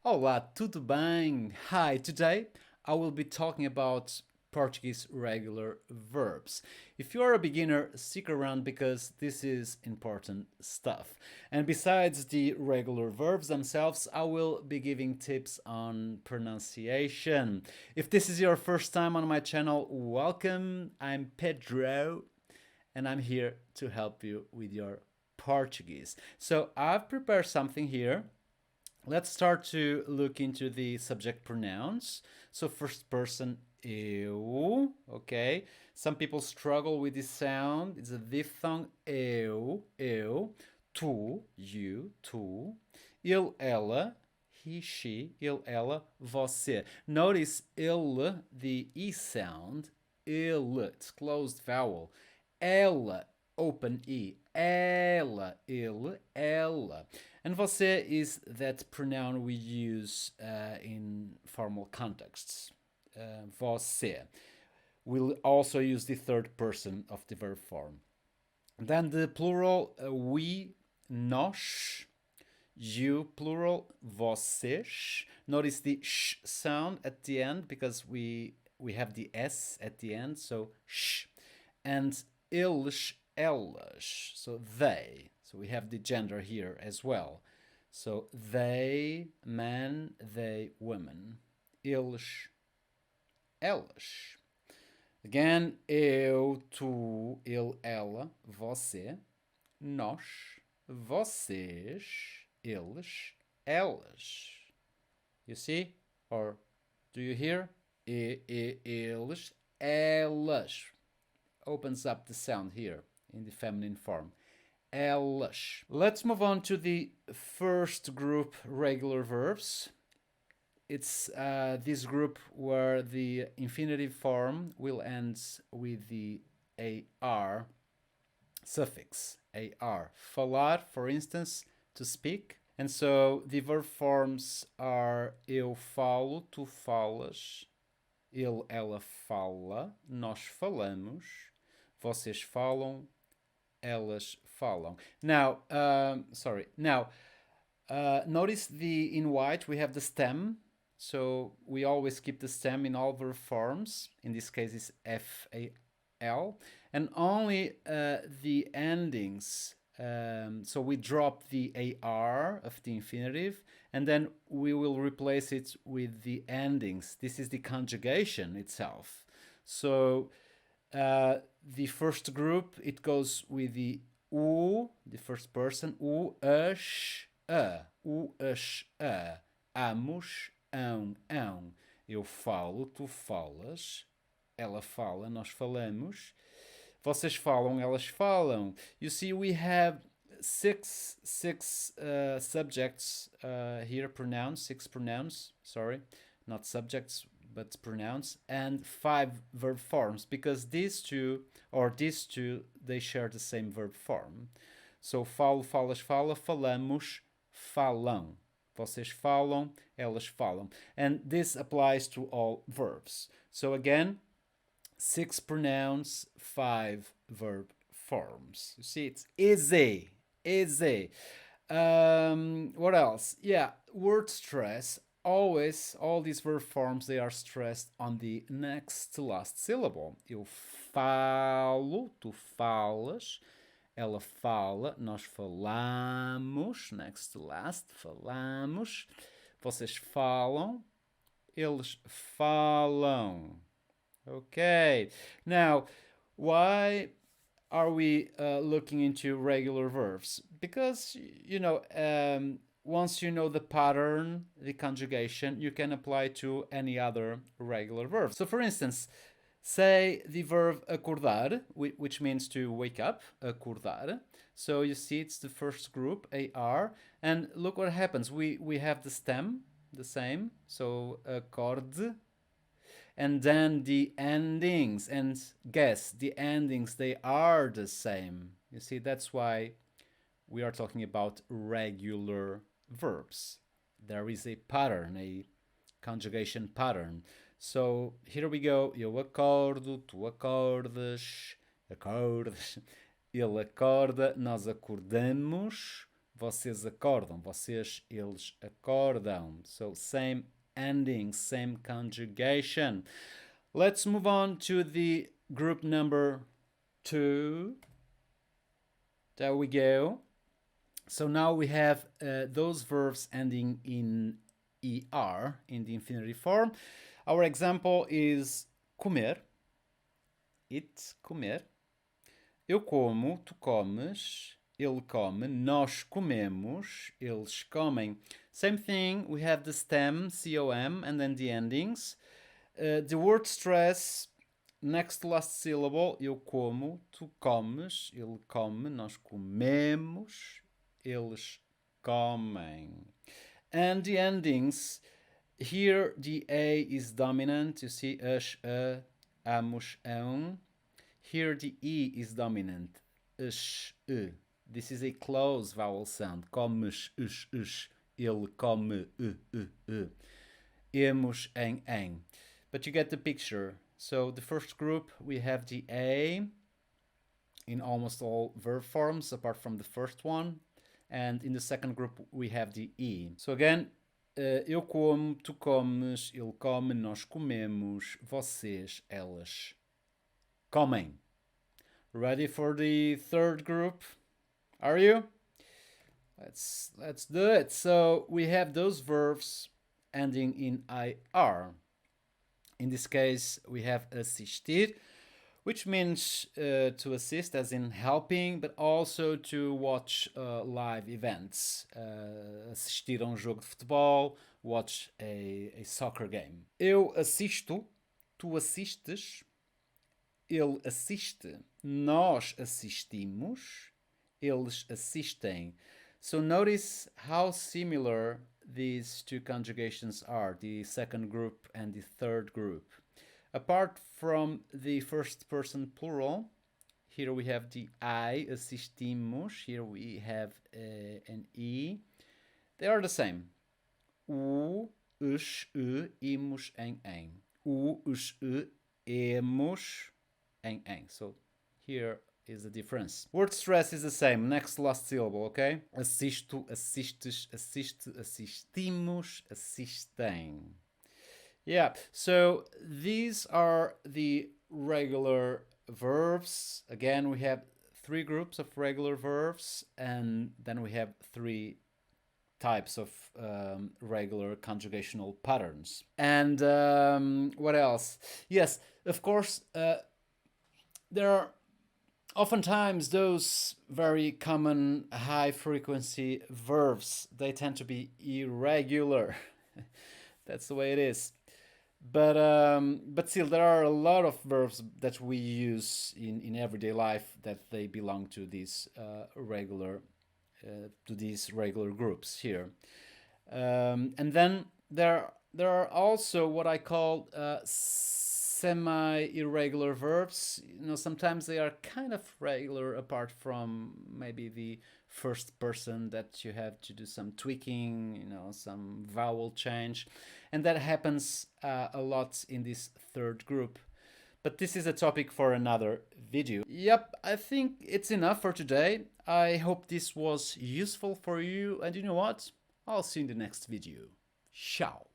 Olá, tudo bem? Hi, today I will be talking about Portuguese regular verbs. If you are a beginner, stick around because this is important stuff. And besides the regular verbs themselves, I will be giving tips on pronunciation. If this is your first time on my channel, welcome. I'm Pedro and I'm here to help you with your Portuguese. So I've prepared something here. Let's start to look into the subject pronouns. So first person, eu, okay? Some people struggle with this sound. It's a diphthong, eu. Tu, you, tu. Ele, ela, he, she, ele, ela, você. Notice ele, the E sound, ele, it's closed vowel. Ela, open E. Ela, ele, ela. And você is that pronoun we use in formal contexts. Você. We'll also use the third person of the verb form. Then the plural, we, nós. You, plural, vocês. Notice the sh sound at the end because we have the S at the end, so sh. And eles, elas, so they. So we have the gender here as well. So they, man, they, women. Eles, elas. Again, eu, tu, ele, ela, você, nós, vocês, eles, elas. You see? Or do you hear? Eles, elas. Opens up the sound here in the feminine form. Elas. Let's move on to the first group, regular verbs. It's this group where the infinitive form will end with the AR suffix, AR. Falar, for instance, to speak. And so the verb forms are eu falo, tu falas, ele, ela fala, nós falamos, vocês falam, elas falam. Now, notice in white we have the stem. So we always keep the stem in all verb forms. In this case, it's FAL. And only the endings. So we drop the AR of the infinitive, and then we will replace it with the endings. This is the conjugation itself. So the first group, it goes with the U, the first person, U, us, U, us, amos, ão. Eu falo, tu falas, ela fala, nós falamos, vocês falam, elas falam. You see, we have six subjects here, pronouns, six pronouns, sorry, not subjects, but pronouns, and 5 verb forms, because these two, they share the same verb form. So falo, falas, fala, falamos, falam. Vocês falam, elas falam. And this applies to all verbs. So again, 6 pronouns, 5 verb forms. You see, it's easy, easy. What else? Yeah, word stress. Always, all these verb forms, they are stressed on the next to last syllable. Eu falo, tu falas, ela fala, nós falamos, next to last, falamos, vocês falam, eles falam. Okay, now, why are we looking into regular verbs? Because, once you know the pattern, the conjugation, you can apply to any other regular verb. So for instance, say the verb acordar, which means to wake up, acordar. So you see it's the first group, AR, and look what happens. We have the stem, the same, so acorde, and then the endings, and guess, the endings, they are the same. You see, that's why we are talking about regular verbs. There is a pattern, a conjugation pattern. So here we go. Eu acordo, tu acordas, acordas. Ele acorda, nós acordamos, vocês acordam, vocês, eles acordam. So same ending, same conjugation. Let's move on to the group number 2. There we go. So now we have those verbs ending in ER, in the infinitive form. Our example is comer. Eat, comer. Eu como, tu comes, ele come, nós comemos, eles comem. Same thing, we have the stem, C-O-M, and then the endings. The word stress, next to last syllable, eu como, tu comes, ele come, nós comemos, eles comem. And the endings, here the A is dominant, you see, us, amos, ão. Here the E is dominant, us, This is a close vowel sound, comes, us. Ele come, emos, em. But you get the picture. So the first group, we have the A in almost all verb forms, apart from the first one. And in the second group, we have the E. So again, eu como, tu comes, ele come, nós comemos, vocês, elas comem. Ready for the third group? Are you? Let's do it. So we have those verbs ending in IR. In this case, we have assistir, which means to assist as in helping, but also to watch live events. Assistir a jogo de futebol, watch a soccer game. Eu assisto, tu assistes, ele assiste, nós assistimos, eles assistem. So notice how similar these two conjugations are, the second group and the third group. Apart from the first person plural, here we have the I, assistimos, here we have an E. They are the same. U, us, imos, em. U, us, emos, em. So here is the difference. Word stress is the same, next to last syllable, okay? Assisto, assistes, assiste, assistimos, assistem. Yeah, so these are the regular verbs. Again, we have 3 groups of regular verbs, and then we have 3 types of regular conjugational patterns. And what else? Yes, of course, there are oftentimes those very common high-frequency verbs. They tend to be irregular. That's the way it is. But still, there are a lot of verbs that we use in everyday life that they belong to these regular groups here. And then there are also what I call semi-irregular verbs. Sometimes they are kind of regular apart from maybe the first person that you have to do some tweaking, some vowel change. And that happens a lot in this third group. But this is a topic for another video. Yep, I think it's enough for today. I hope this was useful for you. And you know what? I'll see you in the next video. Ciao.